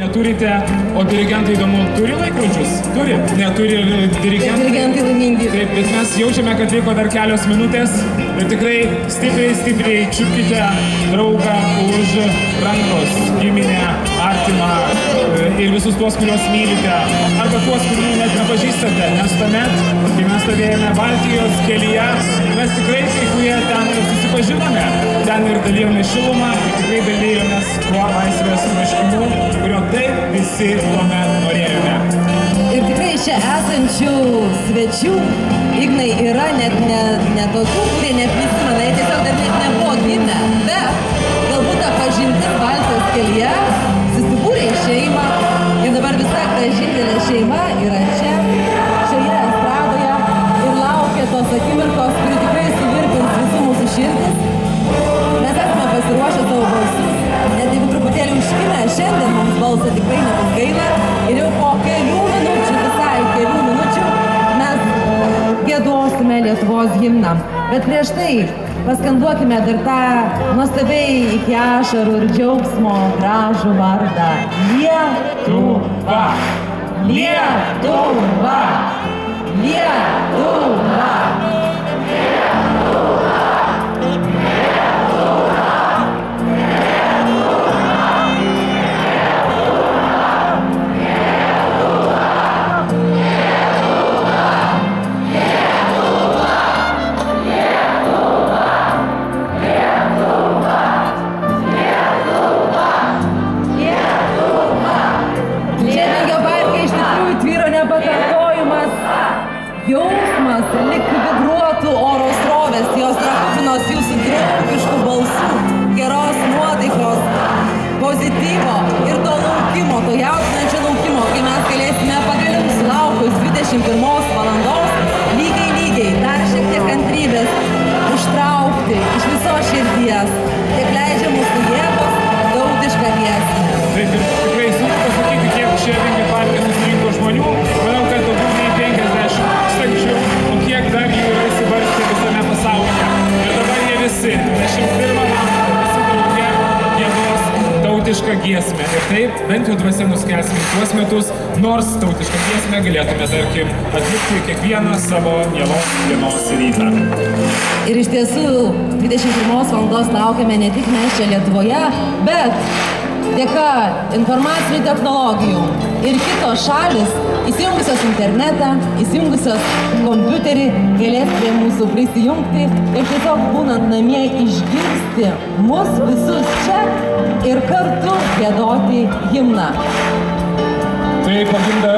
Neturite, o dirigentai įdomu, turi laikrodžius? Turi. Neturi dirigentai. Dirigentai laimingi. Taip, bet mes jaučiame, kad liko dar kelios minutės ir tikrai stipriai čiupkite draugą už rankos, giminę, artimą ir visus tuos, kuriuos mylite, arba tuos, kurių net nepažįstate, nes tuomet, kai mes stovėjome Baltijos kelyje, mes tikrai kai kurie ten ir susipažinome, ten ir dalijome šilumą, tikrai dalijomės tuo laisvės troškimu, kurio taip visi tuomet norėjome. Ir tikrai čia esančių svečių, Ignai, yra net ne tokių, kurie neprisimena, jie tiesiog dar net nebuvo gimę, bet galbūt ta pažintis Baltijos kelyje susibūrė į šeimą ir dabar visa gražintelė šeima yra čia, šioje estradoje ir laukia tos akimirkos, kuri tikrai suvirpins visų mūsų širdis. Mes esame pasiruošę savo balsus, net jeigu truputėlį užkimę, šiandien mums balsą tikrai nebus gaila ir jau po kelių minučių, visai kelių minučių, mes giedosime Lietuvos himną. Bet prieš tai paskanduokime dar tą nuostabiai iki ašarų ir džiaugsmo gražų vardą. Lietuva! Lietuva! Lietuva! Jausmas, lyg vibruotų oro srovės, jos trakupinos jūsų draugiškų balsų, geros nuotaikos, pozityvo ir to laukimo, to jaudinančio laukimo, kai mes galėsime pagaliau sulaukus 21 valandos, lygiai, dar šiek tiek kantrybės užtraukti iš visos širdies, tiek leidžia mūsų jėgos tautišką giesmę. Taip ir tikrai sunku pasakyti, kiek čia Vingio parke susirinko žmonių, manau, kad daugiau nei 50 tūkstančių, o kiek dar jų yra įsibarstę visame pasaulyje. Ir dabar jie visi, 21 valandą, visi drauge giedos tautišką giesmę. Ir taip, bent jau dvasia nuskelsime tuos metus, nors tautišką giesmę galėtume, tarkim, atlikti kiekvieną savo mielos dienos rytą. Ir iš tiesų, 21 valandos laukiame ne tik mes čia Lietuvoje, bet dėka informacinių technologijų ir kitos šalis, įsijungusios internetą, įsijungusios kompiuterį, galės prie mūsų prisijungti ir tiesiog būnant namie išgirsti mus visus čia ir kartu giedoti himną. Tai pagimda